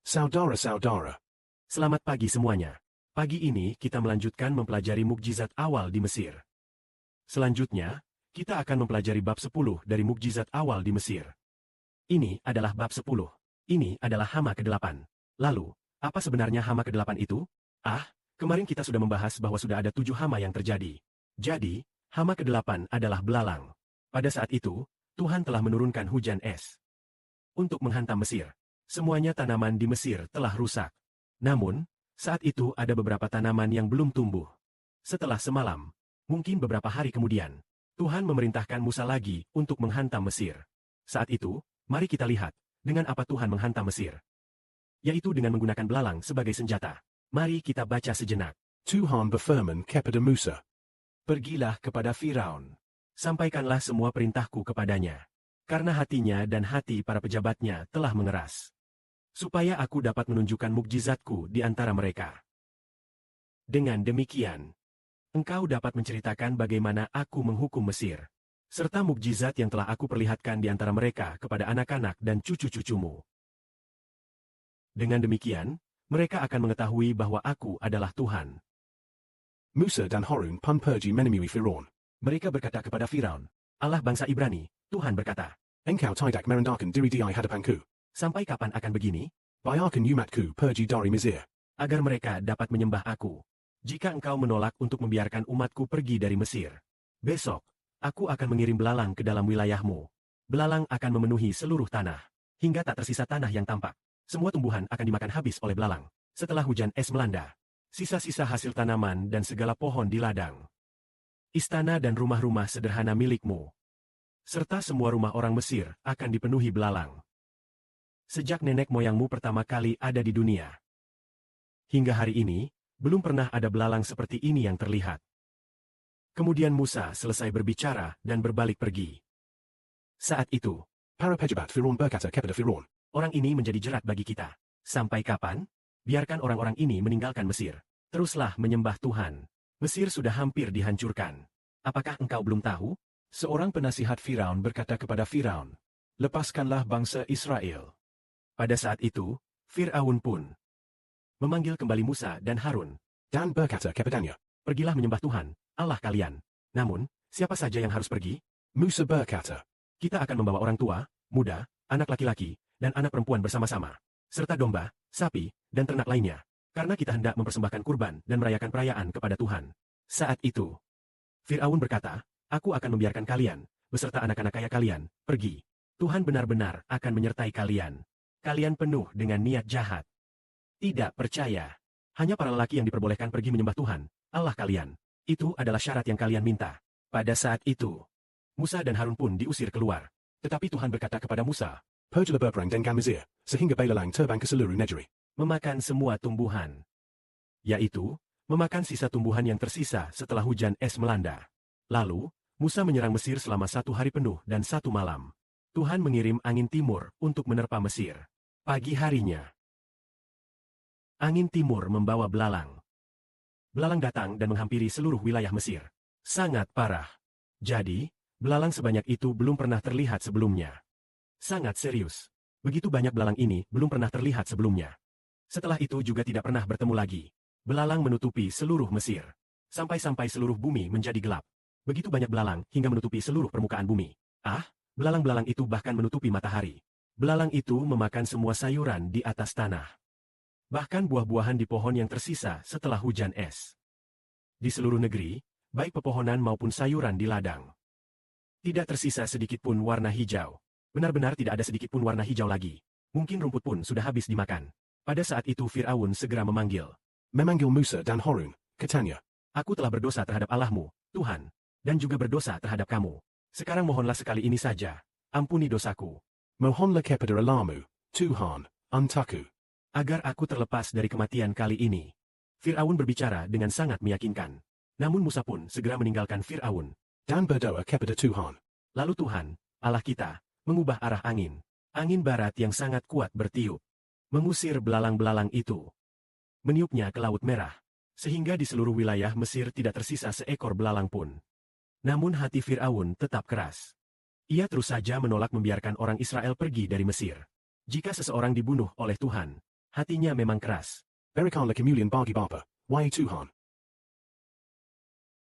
Saudara-saudara. Selamat pagi semuanya. Pagi ini kita melanjutkan mempelajari mukjizat awal di Mesir. Selanjutnya, kita akan mempelajari bab 10 dari mukjizat awal di Mesir. Ini adalah bab 10. Ini adalah hama ke-8. Lalu, apa sebenarnya hama ke-8 itu? Kemarin kita sudah membahas bahwa sudah ada 7 hama yang terjadi. Jadi, hama ke-8 adalah belalang. Pada saat itu, Tuhan telah menurunkan hujan es untuk menghantam Mesir. Semuanya tanaman di Mesir telah rusak. Namun, saat itu ada beberapa tanaman yang belum tumbuh. Setelah semalam, mungkin beberapa hari kemudian, Tuhan memerintahkan Musa lagi untuk menghantam Mesir. Saat itu, mari kita lihat, dengan apa Tuhan menghantam Mesir. Yaitu dengan menggunakan belalang sebagai senjata. Mari kita baca sejenak. Tuhan berfirman kepada Musa. Pergilah kepada Firaun. Sampaikanlah semua perintahku kepadanya. Karena hatinya dan hati para pejabatnya telah mengeras. Supaya aku dapat menunjukkan mukjizatku di antara mereka. Dengan demikian, engkau dapat menceritakan bagaimana aku menghukum Mesir, serta mukjizat yang telah aku perlihatkan di antara mereka kepada anak-anak dan cucu-cucumu. Dengan demikian, mereka akan mengetahui bahwa aku adalah Tuhan. Musa dan Harun pun pergi menemui Firaun. Mereka berkata kepada Firaun, Allah bangsa Ibrani, Tuhan berkata, Engkau tidak merendahkan diri di hadapanku. sampai kapan akan begini? Biarkan umatku pergi dari Mesir. Agar mereka dapat menyembah aku. Jika engkau menolak untuk membiarkan umatku pergi dari Mesir, besok, aku akan mengirim belalang ke dalam wilayahmu. Belalang akan memenuhi seluruh tanah, hingga tak tersisa tanah yang tampak. Semua tumbuhan akan dimakan habis oleh belalang. Setelah hujan es melanda, sisa-sisa hasil tanaman dan segala pohon di ladang, istana dan rumah-rumah sederhana milikmu, serta semua rumah orang Mesir akan dipenuhi belalang. Sejak nenek moyangmu pertama kali ada di dunia, hingga hari ini, belum pernah ada belalang seperti ini yang terlihat. Kemudian Musa selesai berbicara dan berbalik pergi. Saat itu, Para pejabat Firaun berkata kepada Firaun. orang ini menjadi jerat bagi kita. Sampai kapan? Biarkan orang-orang ini meninggalkan Mesir. Teruslah menyembah Tuhan. Mesir sudah hampir dihancurkan. Apakah engkau belum tahu? Seorang penasihat Firaun berkata kepada Firaun, lepaskanlah bangsa Israel. Pada saat itu, Fir'aun pun memanggil kembali Musa dan Harun. Dan berkata kepadanya, Pergilah menyembah Tuhan, Allah kalian. Namun, siapa saja yang harus pergi? Musa berkata, Kita akan membawa orang tua, muda, anak laki-laki, dan anak perempuan bersama-sama, serta domba, sapi, dan ternak lainnya, karena kita hendak mempersembahkan kurban dan merayakan perayaan kepada Tuhan. Saat itu, Fir'aun berkata, Aku akan membiarkan kalian, beserta anak-anak kaya kalian, pergi. Tuhan benar-benar akan menyertai kalian. Kalian penuh dengan niat jahat. Tidak percaya. Hanya para lelaki yang diperbolehkan pergi menyembah Tuhan, Allah kalian. Itu adalah syarat yang kalian minta. Pada saat itu, Musa dan Harun pun diusir keluar. Tetapi Tuhan berkata kepada Musa, pergilah berperang dengan Mesir, sehingga belalang terbang ke seluruh negeri. memakan semua tumbuhan. Yaitu, memakan sisa tumbuhan yang tersisa setelah hujan es melanda. Lalu, Musa menyerang Mesir selama 1 hari penuh dan 1 malam. Tuhan mengirim angin timur untuk menerpa Mesir. Pagi harinya, angin timur membawa belalang. Belalang datang dan menghampiri seluruh wilayah Mesir. Sangat parah. Jadi, belalang sebanyak itu belum pernah terlihat sebelumnya. Sangat serius. Begitu banyak belalang ini belum pernah terlihat sebelumnya. Setelah itu juga tidak pernah bertemu lagi. Belalang menutupi seluruh Mesir. Sampai-sampai seluruh bumi menjadi gelap. Begitu banyak belalang hingga menutupi seluruh permukaan bumi. Belalang-belalang itu bahkan menutupi matahari. Belalang itu memakan semua sayuran di atas tanah. Bahkan buah-buahan di pohon yang tersisa setelah hujan es. Di seluruh negeri, baik pepohonan maupun sayuran di ladang, tidak tersisa sedikit pun warna hijau. Benar-benar tidak ada sedikit pun warna hijau lagi. Mungkin rumput pun sudah habis dimakan. Pada saat itu Fir'aun segera memanggil Musa dan Harun, katanya, Aku telah berdosa terhadap Allahmu, Tuhan, dan juga berdosa terhadap kamu. Sekarang mohonlah sekali ini saja, ampuni dosaku. mohonlah kepada Allahmu, Tuhan, untukku, agar aku terlepas dari kematian kali ini. Fir'aun berbicara dengan sangat meyakinkan. Namun Musa pun segera meninggalkan Fir'aun. dan berdoa kepada Tuhan. Lalu Tuhan, Allah kita, mengubah arah angin. Angin barat yang sangat kuat bertiup. Mengusir belalang-belalang itu. Meniupnya ke Laut Merah. Sehingga di seluruh wilayah Mesir tidak tersisa seekor belalang pun. Namun hati Fir'aun tetap keras. Ia terus saja menolak membiarkan orang Israel pergi dari Mesir. Jika seseorang dibunuh oleh Tuhan, Hatinya memang keras. Berikanlah kemuliaan bagi Bapa, wahai Tuhan.